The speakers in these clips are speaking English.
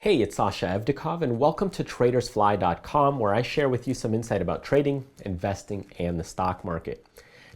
Hey, it's Sasha Evdokov, and welcome to TRADERSFLY.com, where I share with you some insight about trading, investing, and the stock market.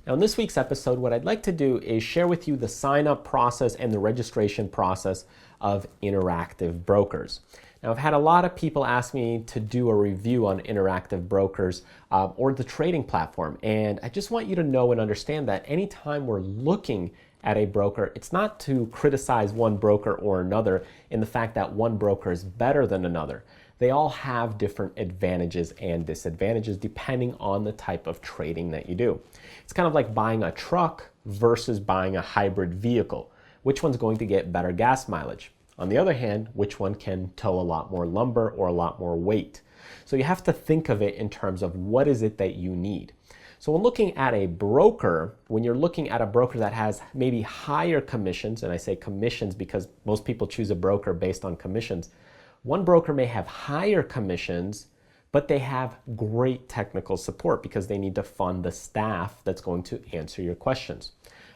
Now, in this week's episode, what I'd like to do is share with you the sign-up process and the registration process of Interactive Brokers. Now, I've had a lot of people ask me to do a review on Interactive Brokers or the trading platform, and I just want you to know and understand that anytime we're looking at a broker, it's not to criticize one broker or another in the fact that one broker is better than another. They all have different advantages and disadvantages depending on the type of trading that you do. It's kind of like buying a truck versus buying a hybrid vehicle. Which one's going to get better gas mileage? On the other hand, which one can tow a lot more lumber or a lot more weight? So you have to think of it in terms of what is it that you need. So when looking at a broker, when you're looking at a broker that has maybe higher commissions, and I say commissions because most people choose a broker based on commissions, one broker may have higher commissions, but they have great technical support because they need to fund the staff that's going to answer your questions.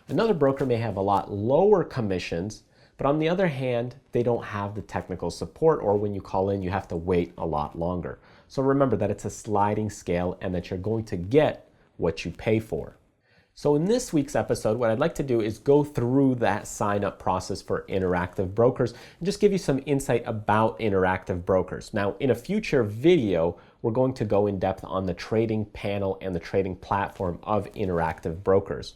Another broker may have a lot lower commissions, but on the other hand, they don't have the technical support, or when you call in, you have to wait a lot longer. So remember that it's a sliding scale and that you're going to get what you pay for. So in this week's episode, what I'd like to do is go through that sign-up process for Interactive Brokers and just give you some insight about Interactive Brokers. Now, in a future video, we're going to go in depth on the trading panel and the trading platform of Interactive Brokers.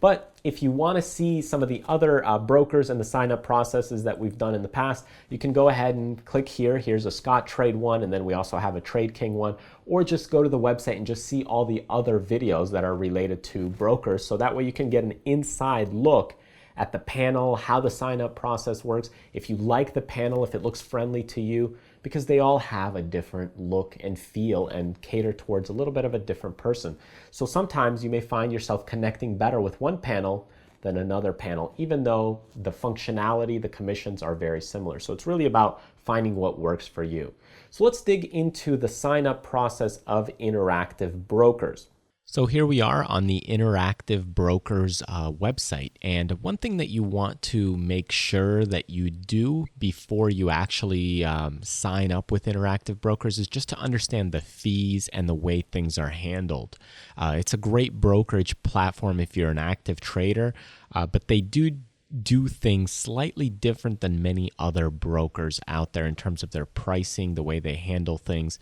But if you want to see some of the other brokers and the sign-up processes that we've done in the past, you can go ahead and click here. Here's a Scottrade one, and then we also have a TradeKing one, or just go to the website and just see all the other videos that are related to brokers. So that way you can get an inside look at the panel, how the sign-up process works, if you like the panel, if it looks friendly to you, because they all have a different look and feel and cater towards a little bit of a different person. So sometimes you may find yourself connecting better with one panel than another panel, even though the functionality, the commissions are very similar. So it's really about finding what works for you. So let's dig into the sign-up process of Interactive Brokers. So here we are on the Interactive Brokers website, and one thing that you want to make sure that you do before you actually sign up with Interactive Brokers is just to understand the fees and the way things are handled. It's a great brokerage platform if you're an active trader, but they do things slightly different than many other brokers out there in terms of their pricing, the way they handle things.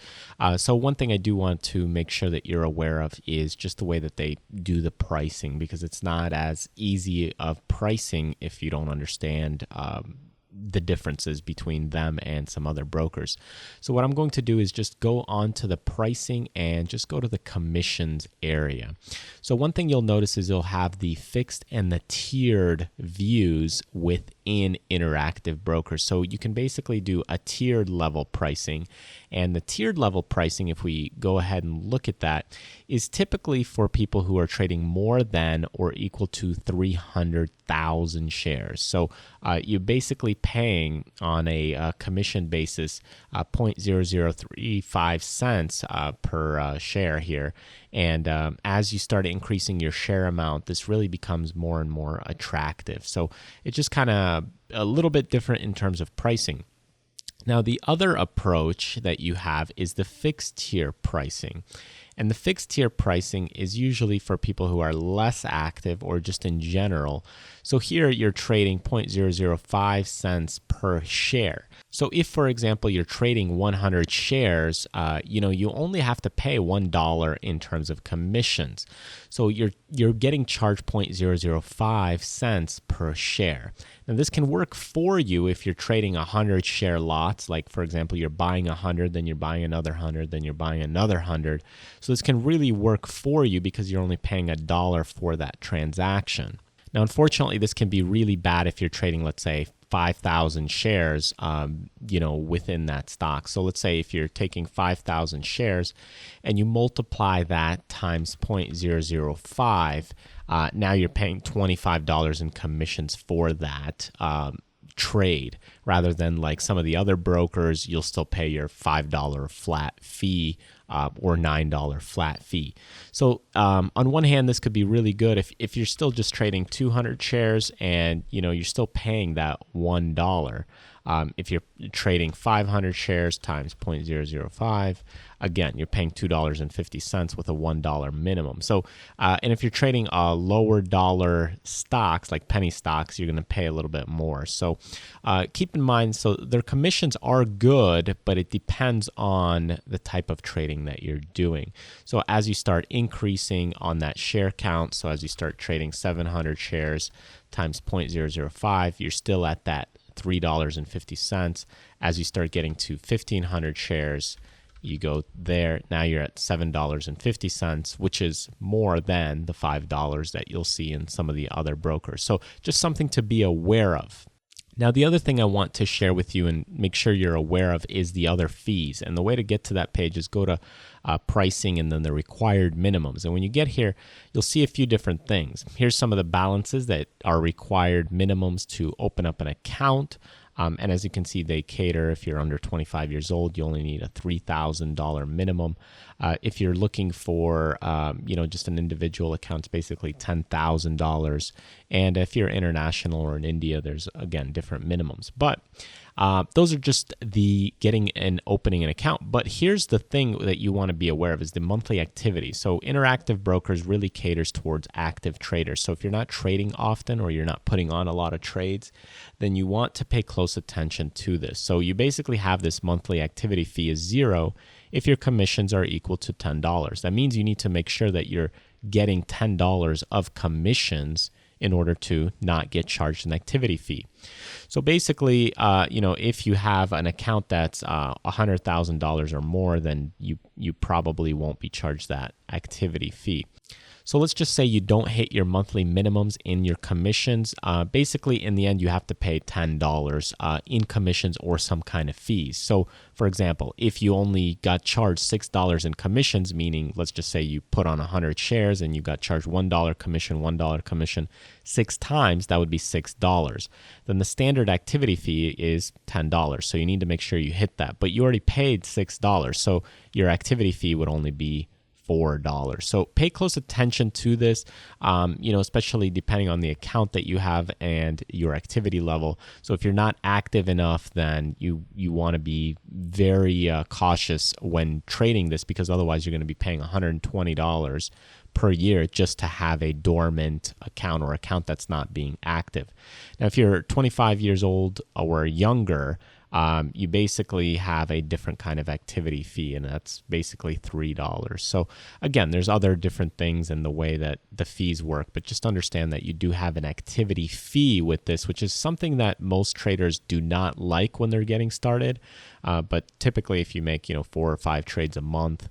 So one thing I do want to make sure that you're aware of is just the way that they do the pricing, because it's not as easy of pricing if you don't understand the differences between them and some other brokers. So what I'm going to do is just go on to the pricing and just go to the commissions area. So one thing you'll notice is you'll have the fixed and the tiered views within Interactive Brokers. So you can basically do a tiered level pricing, and the tiered level pricing, if we go ahead and look at that, is typically for people who are trading more than or equal to 300,000 shares. So you're basically paying on a commission basis 0.0035 cents per share here. And as you start increasing your share amount, this really becomes more and more attractive. So it's just kind of a little bit different in terms of pricing. Now, the other approach that you have is the fixed tier pricing. And the fixed tier pricing is usually for people who are less active or just in general. So here you're trading 0.005 cents per share. So if, for example, you're trading 100 shares, you only have to pay $1 in terms of commissions. So you're getting charged 0.005 cents per share. Now, this can work for you if you're trading 100 share lots. Like, for example, you're buying 100, then you're buying another 100, then you're buying another 100. So this can really work for you because you're only paying $1 for that transaction. Now, unfortunately, this can be really bad if you're trading, let's say, 5,000 shares, within that stock. So let's say if you're taking 5,000 shares and you multiply that times 0.005, now you're paying $25 in commissions for that trade, rather than like some of the other brokers, you'll still pay your $5 flat fee or $9 flat fee. So on one hand, this could be really good if you're still just trading 200 shares and you're still paying that $1. If you're trading 500 shares times 0.005, again, you're paying $2.50 with a $1 minimum. So, and if you're trading lower dollar stocks like penny stocks, you're going to pay a little bit more. So keep in mind, so their commissions are good, but it depends on the type of trading that you're doing. So as you start increasing on that share count, so as you start trading 700 shares times 0.005, you're still at that $3.50. As you start getting to 1,500 shares, you go there. Now you're at $7.50, which is more than the $5 that you'll see in some of the other brokers. So just something to be aware of. Now, the other thing I want to share with you and make sure you're aware of is the other fees. And the way to get to that page is go to pricing and then the required minimums. And when you get here, you'll see a few different things. Here's some of the balances that are required minimums to open up an account. And as you can see, they cater, if you're under 25 years old, you only need a $3,000 minimum. If you're looking for, just an individual account, it's basically $10,000. And if you're international or in India, there's, again, different minimums. But those are just the getting and opening an account. But here's the thing that you want to be aware of is the monthly activity. So Interactive Brokers really caters towards active traders. So if you're not trading often or you're not putting on a lot of trades, then you want to pay close attention to this. So you basically have this monthly activity fee is $0 if your commissions are equal to $10. That means you need to make sure that you're getting $10 of commissions in order to not get charged an activity fee. So basically, if you have an account that's $100,000 or more, then you probably won't be charged that activity fee. So let's just say you don't hit your monthly minimums in your commissions. Basically, in the end, you have to pay $10 in commissions or some kind of fees. So, for example, if you only got charged $6 in commissions, meaning let's just say you put on 100 shares and you got charged $1 commission 6 times, that would be $6. Then the standard activity fee is $10. So you need to make sure you hit that. But you already paid $6, so your activity fee would only be $4. So pay close attention to this, especially depending on the account that you have and your activity level. So if you're not active enough, then you want to be very cautious when trading this, because otherwise you're going to be paying $120 per year just to have a dormant account or account that's not being active. Now, if you're 25 years old or younger, you basically have a different kind of activity fee, and that's basically $3. So again, there's other different things in the way that the fees work, but just understand that you do have an activity fee with this, which is something that most traders do not like when they're getting started. But typically, if you make 4 or 5 trades a month,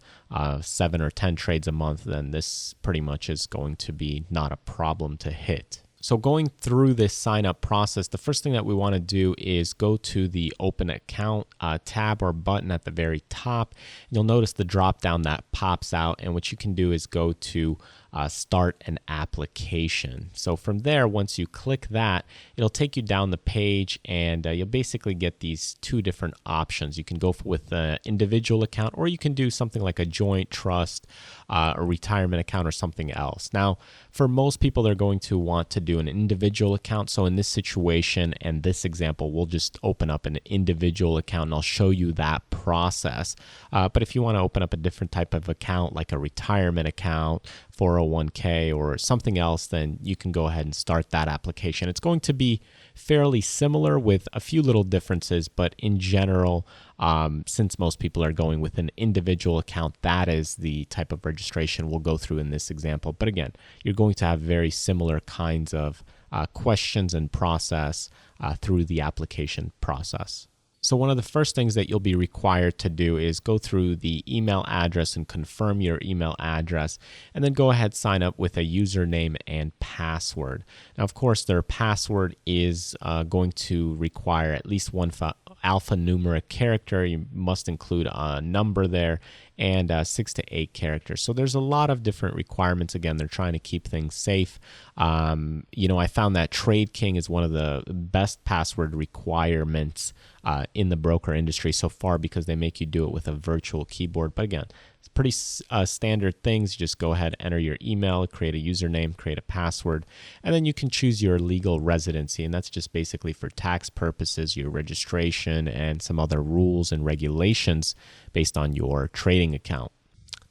7 or 10 trades a month, then this pretty much is going to be not a problem to hit. So going through this sign up process, the first thing that we want to do is go to the Open Account tab or button at the very top. You'll notice the drop down that pops out, and what you can do is go to Start an Application. So from there, once you click that, it'll take you down the page, and you'll basically get these 2 different options. You can go with an individual account, or you can do something like a joint trust, a retirement account, or something else. Now, for most people, they're going to want to do an individual account. So in this situation and this example, we'll just open up an individual account, and I'll show you that process. But if you want to open up a different type of account, like a retirement account, 401k, or something else, then you can go ahead and start that application. It's going to be fairly similar with a few little differences, but in general, since most people are going with an individual account, that is the type of registration we'll go through in this example. But again, you're going to have very similar kinds of questions and process through the application process. So one of the first things that you'll be required to do is go through the email address and confirm your email address, and then go ahead, sign up with a username and password. Now, of course, their password is going to require at least one alphanumeric character. You must include a number there, and 6 to 8 characters. So there's a lot of different requirements. Again, they're trying to keep things safe. I found that Trade King is one of the best password requirements in the broker industry so far, because they make you do it with a virtual keyboard. But again, it's pretty standard things. You just go ahead, enter your email, create a username, create a password, and then you can choose your legal residency. And that's just basically for tax purposes, your registration, and some other rules and regulations based on your trading account.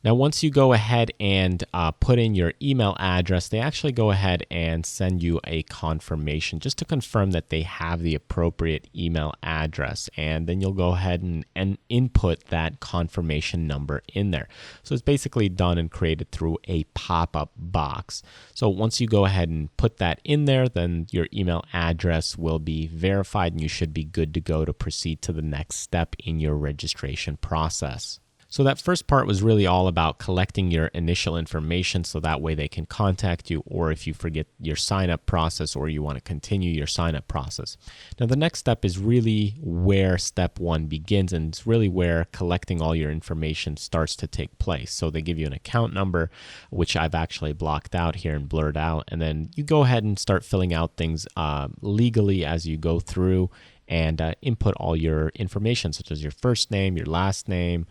Now, once you go ahead and put in your email address, they actually go ahead and send you a confirmation just to confirm that they have the appropriate email address. And then you'll go ahead and input that confirmation number in there. So it's basically done and created through a pop-up box. So once you go ahead and put that in there, then your email address will be verified and you should be good to go to proceed to the next step in your registration process. So that first part was really all about collecting your initial information so that way they can contact you, or if you forget your sign-up process or you want to continue your sign-up process. Now, the next step is really where step one begins, and it's really where collecting all your information starts to take place. So they give you an account number, which I've actually blocked out here and blurred out, and then you go ahead and start filling out things legally as you go through, and input all your information, such as your first name, your last name,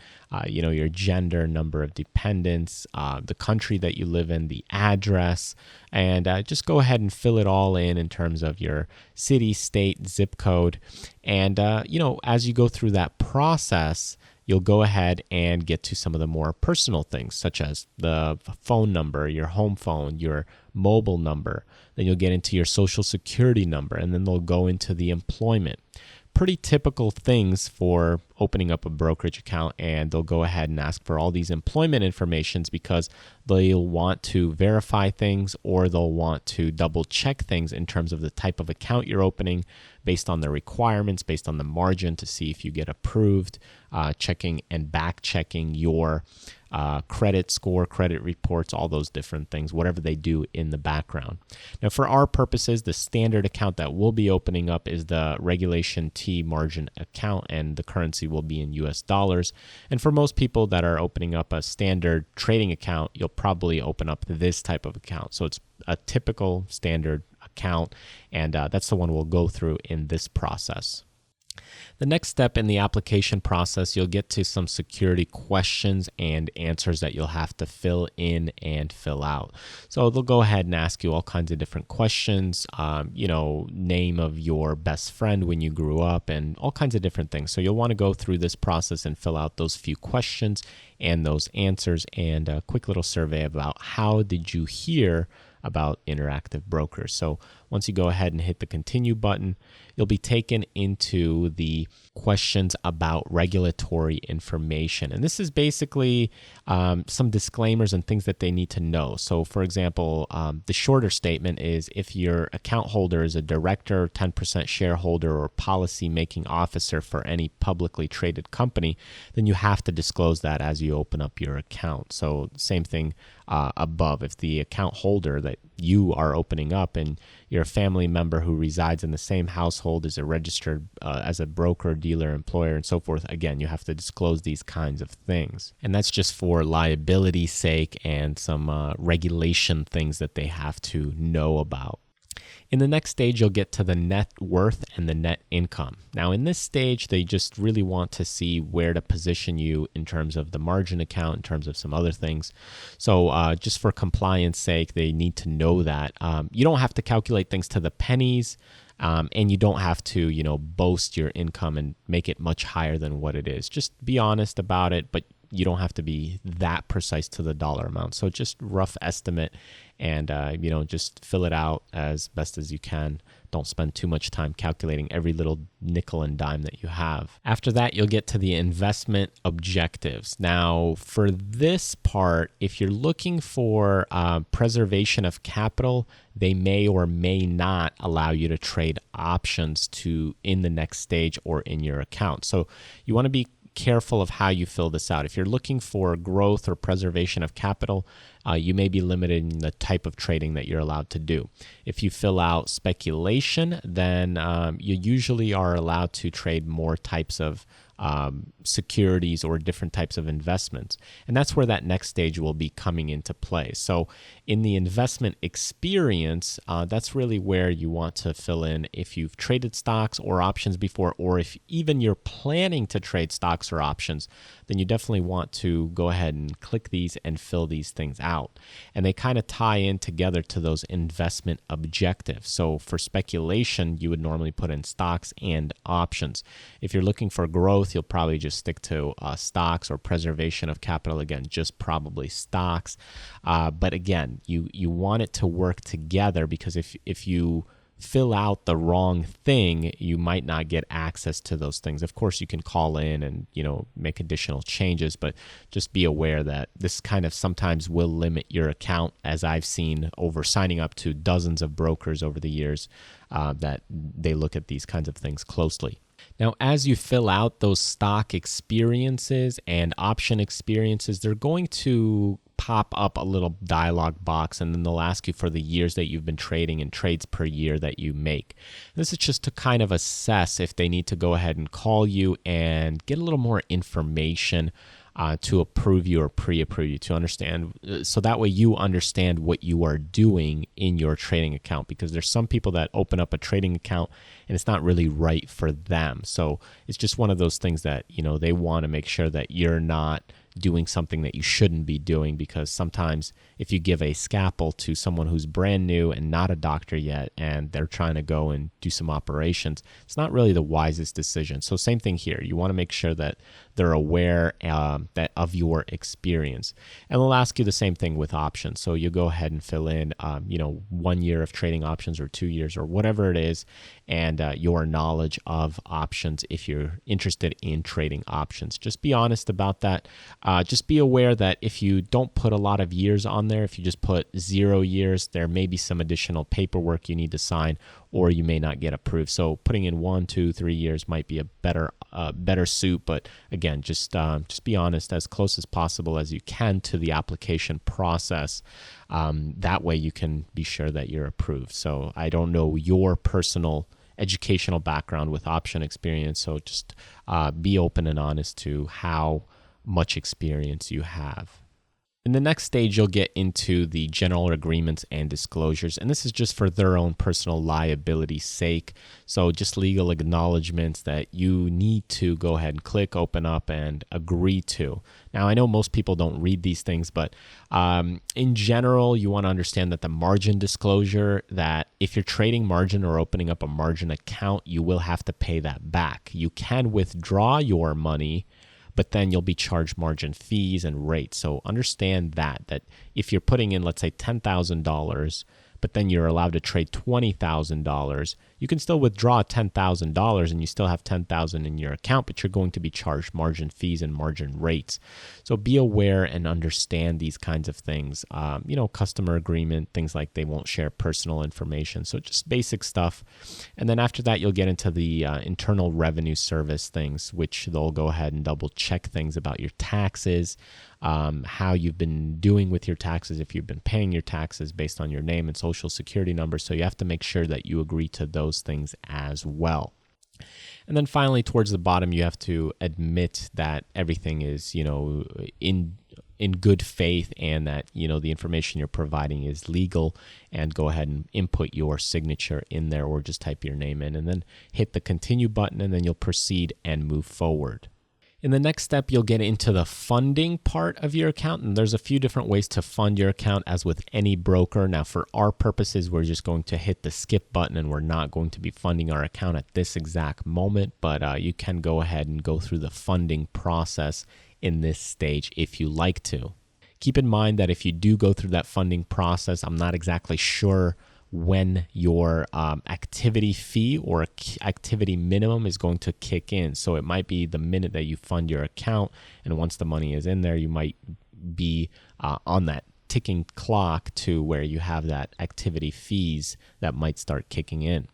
your gender, number of dependents, the country that you live in, the address, and just go ahead and fill it all in terms of your city, state, zip code. And, as you go through that process, you'll go ahead and get to some of the more personal things, such as the phone number, your home phone, your mobile number. Then you'll get into your social security number, and then they'll go into the employment. Pretty typical things for opening up a brokerage account, and they'll go ahead and ask for all these employment informations because they'll want to verify things, or they'll want to double check things in terms of the type of account you're opening based on the requirements, based on the margin, to see if you get approved, checking and back checking your credit score, credit reports, all those different things, whatever they do in the background. Now, for our purposes, the standard account that we'll be opening up is the Regulation T margin account, and the currency will be in US dollars. And for most people that are opening up a standard trading account, you'll probably open up this type of account. So it's a typical standard account, and that's the one we'll go through in this process. The next step in the application process, you'll get to some security questions and answers that you'll have to fill in and fill out. So they'll go ahead and ask you all kinds of different questions, name of your best friend when you grew up, and all kinds of different things. So you'll want to go through this process and fill out those few questions and those answers, and a quick little survey about how did you hear about Interactive Brokers. So once you go ahead and hit the continue button, you'll be taken into the questions about regulatory information. And this is basically some disclaimers and things that they need to know. So for example, the shorter statement is if your account holder is a director, 10% shareholder, or policy-making officer for any publicly traded company, then you have to disclose that as you open up your account. So same thing above. If the account holder that you are opening up and you're a family member who resides in the same household as a registered as a broker, dealer, employer, and so forth, again, you have to disclose these kinds of things. And that's just for liability's sake and some regulation things that they have to know about. In the next stage, you'll get to the net worth and the net income. Now, in this stage, they just really want to see where to position you in terms of the margin account, in terms of some other things. So just for compliance sake, they need to know that. You don't have to calculate things to the pennies, and you don't have to, boast your income and make it much higher than what it is. Just be honest about it, but you don't have to be that precise to the dollar amount. So just rough estimate, and just fill it out as best as you can. Don't spend too much time calculating every little nickel and dime that you have. After that, you'll get to the investment objectives. Now, for this part, if you're looking for preservation of capital, they may or may not allow you to trade options in the next stage or in your account. So you want to be careful of how you fill this out. If you're looking for growth or preservation of capital, you may be limited in the type of trading that you're allowed to do. If you fill out speculation, then you usually are allowed to trade more types of securities or different types of investments. And that's where that next stage will be coming into play. So in the investment experience, that's really where you want to fill in if you've traded stocks or options before, or if even you're planning to trade stocks or options, then you definitely want to go ahead and click these and fill these things out. And they kind of tie in together to those investment objectives. So for speculation, you would normally put in stocks and options. If you're looking for growth, you'll probably just stick to stocks, or preservation of capital, again, just probably stocks. But again, you want it to work together, because if you fill out the wrong thing, you might not get access to those things. Of course, you can call in and make additional changes, but just be aware that this kind of sometimes will limit your account, as I've seen over signing up to dozens of brokers over the years, that they look at these kinds of things closely. Now, as you fill out those stock experiences and option experiences, they're going to pop up a little dialog box, and then they'll ask you for the years that you've been trading and trades per year that you make. This is just to kind of assess if they need to go ahead and call you and get a little more information to approve you or pre-approve you, to understand, so that way you understand what you are doing in your trading account, because there's some people that open up a trading account and it's not really right for them. So it's just one of those things that they want to make sure that you're not doing something that you shouldn't be doing, because sometimes if you give a scalpel to someone who's brand new and not a doctor yet, and they're trying to go and do some operations, it's not really the wisest decision. So same thing here. You want to make sure that they're aware that of your experience. And they'll ask you the same thing with options. So you go ahead and fill in 1 year of trading options, or 2 years, or whatever it is, and your knowledge of options if you're interested in trading options. Just be honest about that. Just be aware that if you don't put a lot of years on there, if you just put 0 years, there may be some additional paperwork you need to sign, or you may not get approved. So putting in 1, 2, 3 years might be a better suit. But again, just be honest as close as possible as you can to the application process. That way you can be sure that you're approved. So I don't know your personal educational background with option experience, so just be open and honest to how much experience you have. In the next stage, you'll get into the general agreements and disclosures, and this is just for their own personal liability's sake. So just legal acknowledgments that you need to go ahead and click, open up, and agree to. Now, I know most people don't read these things, but in general, you want to understand that the margin disclosure, that if you're trading margin or opening up a margin account, you will have to pay that back. You can withdraw your money, but then you'll be charged margin fees and rates. So understand that if you're putting in, let's say, $10,000, but then you're allowed to trade $20,000, you can still withdraw $10,000 and you still have $10,000 in your account, but you're going to be charged margin fees and margin rates. So be aware and understand these kinds of things. Customer agreement, things like they won't share personal information. So just basic stuff. And then after that, you'll get into the internal revenue service things, which they'll go ahead and double check things about your taxes, how you've been doing with your taxes, if you've been paying your taxes based on your name and social security number. So you have to make sure that you agree to those things as well. And then finally, towards the bottom, you have to admit that everything is, in good faith, and that, the information you're providing is legal, and go ahead and input your signature in there, or just type your name in, and then hit the continue button, and then you'll proceed and move forward. In the next step, you'll get into the funding part of your account, and there's a few different ways to fund your account, as with any broker. Now, for our purposes, we're just going to hit the skip button, and we're not going to be funding our account at this exact moment, but you can go ahead and go through the funding process in this stage if you like to. Keep in mind that if you do go through that funding process, I'm not exactly sure when your activity fee or activity minimum is going to kick in. So it might be the minute that you fund your account, and once the money is in there, you might be on that ticking clock to where you have that activity fees that might start kicking in.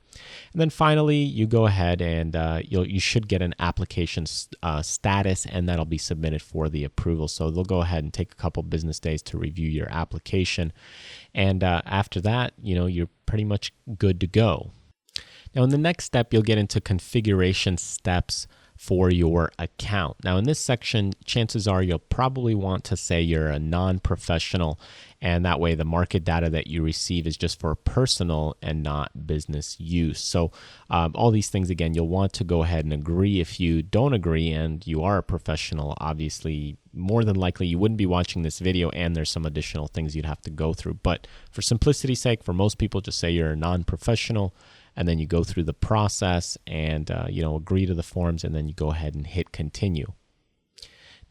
And then finally, you go ahead and you should get an application status, and that'll be submitted for the approval. So they'll go ahead and take a couple business days to review your application. And after that, you're pretty much good to go. Now, in the next step, you'll get into configuration steps for your account. Now, in this section, chances are you'll probably want to say you're a non-professional, and that way the market data that you receive is just for personal and not business use. So all these things, again, you'll want to go ahead and agree. If you don't agree and you are a professional, obviously, more than likely you wouldn't be watching this video, and there's some additional things you'd have to go through. But for simplicity's sake, for most people, just say you're a non-professional, and then you go through the process and agree to the forms, and then you go ahead and hit continue.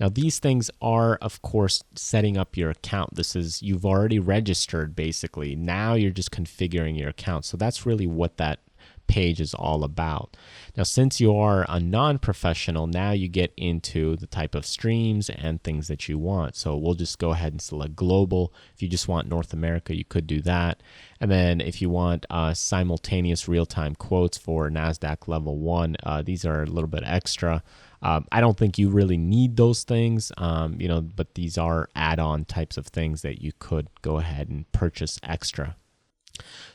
Now, these things are, of course, setting up your account. You've already registered, basically. Now you're just configuring your account. So that's really what that page is all about. Now, since you are a non-professional, now you get into the type of streams and things that you want. So we'll just go ahead and select global. If you just want North America, you could do that. And then if you want simultaneous real-time quotes for NASDAQ level 1, these are a little bit extra. I don't think you really need those things, but these are add-on types of things that you could go ahead and purchase extra.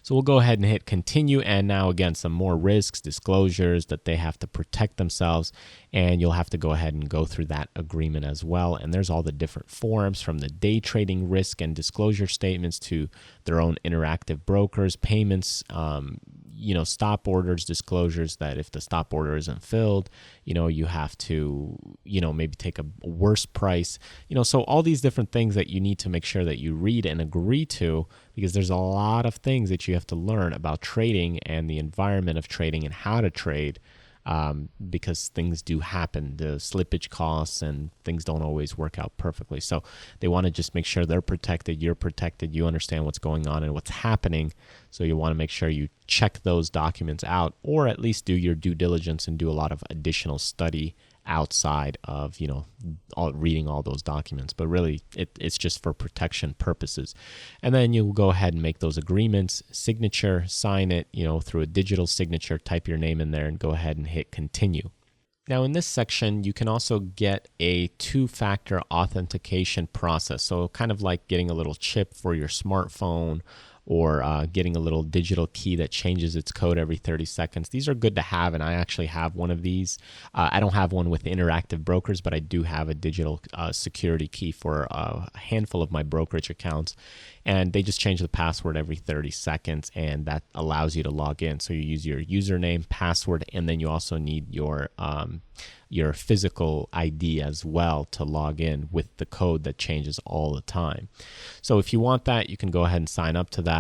So we'll go ahead and hit continue, and now again some more risks, disclosures that they have to protect themselves, and you'll have to go ahead and go through that agreement as well. And there's all the different forms, from the day trading risk and disclosure statements to their own interactive brokers, payments, stop orders, disclosures that if the stop order isn't filled, you have to, maybe take a worse price, so all these different things that you need to make sure that you read and agree to, because there's a lot of things that you have to learn about trading and the environment of trading and how to trade. Because things do happen, the slippage costs, and things don't always work out perfectly. So they want to just make sure they're protected, you're protected, you understand what's going on and what's happening. So you want to make sure you check those documents out, or at least do your due diligence and do a lot of additional study outside of reading all those documents. But really it's just for protection purposes. And then you'll go ahead and make those agreements, signature, sign it through a digital signature, type your name in there, and go ahead and hit continue. Now, in this section, you can also get a two-factor authentication process. So kind of like getting a little chip for your smartphone, or getting a little digital key that changes its code every 30 seconds. These are good to have, and I actually have one of these. I don't have one with interactive brokers, but I do have a digital security key for a handful of my brokerage accounts, and they just change the password every 30 seconds, and that allows you to log in. So you use your username, password, and then you also need your physical ID as well to log in with the code that changes all the time. So if you want that, you can go ahead and sign up to that.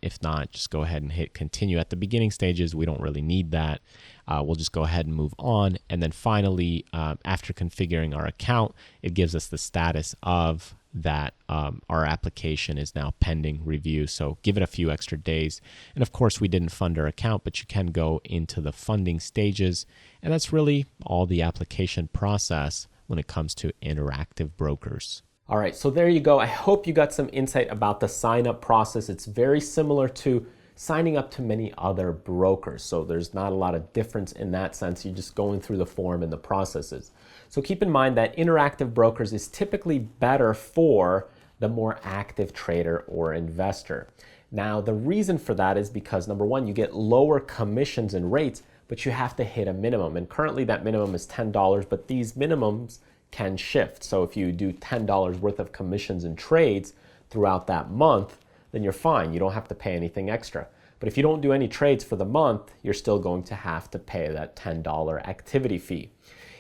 If not, just go ahead and hit continue. At the beginning stages, we don't really need that. We'll just go ahead and move on. And then finally, after configuring our account, it gives us the status of that our application is now pending review. So give it a few extra days. And of course, we didn't fund our account, but you can go into the funding stages. And that's really all the application process when it comes to interactive brokers. All right, so there you go. I hope you got some insight about the sign-up process. It's very similar to signing up to many other brokers. So there's not a lot of difference in that sense. You're just going through the form and the processes. So keep in mind that interactive brokers is typically better for the more active trader or investor. Now, the reason for that is because, number one, you get lower commissions and rates, but you have to hit a minimum. And currently that minimum is $10, but these minimums can shift. So if you do $10 worth of commissions and trades throughout that month, then you're fine. You don't have to pay anything extra. But if you don't do any trades for the month, you're still going to have to pay that $10 activity fee.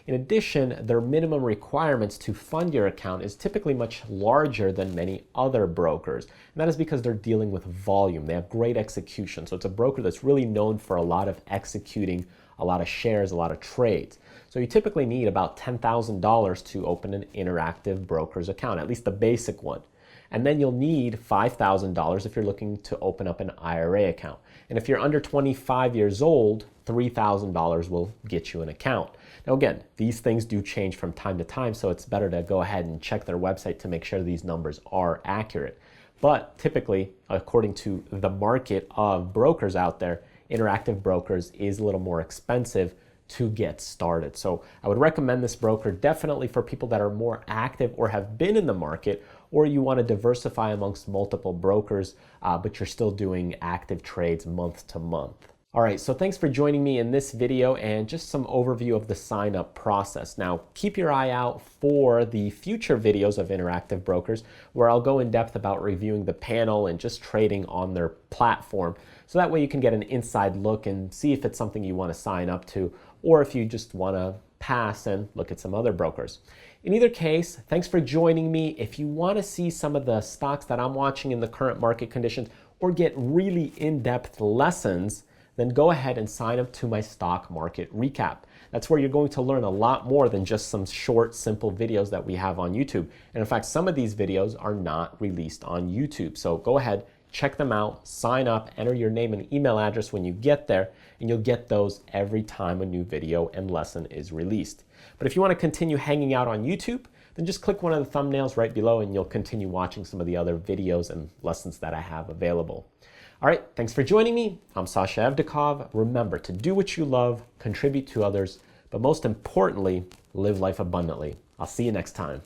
In addition, their minimum requirements to fund your account is typically much larger than many other brokers. And that is because they're dealing with volume. They have great execution. So it's a broker that's really known for a lot of executing a lot of shares, a lot of trades. So you typically need about $10,000 to open an interactive broker's account, at least the basic one. And then you'll need $5,000 if you're looking to open up an IRA account. And if you're under 25 years old, $3,000 will get you an account. Now again, these things do change from time to time, so it's better to go ahead and check their website to make sure these numbers are accurate. But typically, according to the market of brokers out there, Interactive Brokers is a little more expensive to get started. So I would recommend this broker definitely for people that are more active or have been in the market, or you want to diversify amongst multiple brokers, but you're still doing active trades month to month. All right, so thanks for joining me in this video and just some overview of the sign up process. Now, keep your eye out for the future videos of Interactive Brokers where I'll go in depth about reviewing the panel and just trading on their platform. So that way you can get an inside look and see if it's something you want to sign up to, or if you just want to pass and look at some other brokers. In either case, thanks for joining me. If you want to see some of the stocks that I'm watching in the current market conditions or get really in-depth lessons, then go ahead and sign up to my stock market recap. That's where you're going to learn a lot more than just some short, simple videos that we have on YouTube. And in fact, some of these videos are not released on YouTube. So go ahead, check them out, sign up, enter your name and email address when you get there, and you'll get those every time a new video and lesson is released. But if you want to continue hanging out on YouTube, then just click one of the thumbnails right below and you'll continue watching some of the other videos and lessons that I have available. All right, thanks for joining me. I'm Sasha Evdokov. Remember to do what you love, contribute to others, but most importantly, live life abundantly. I'll see you next time.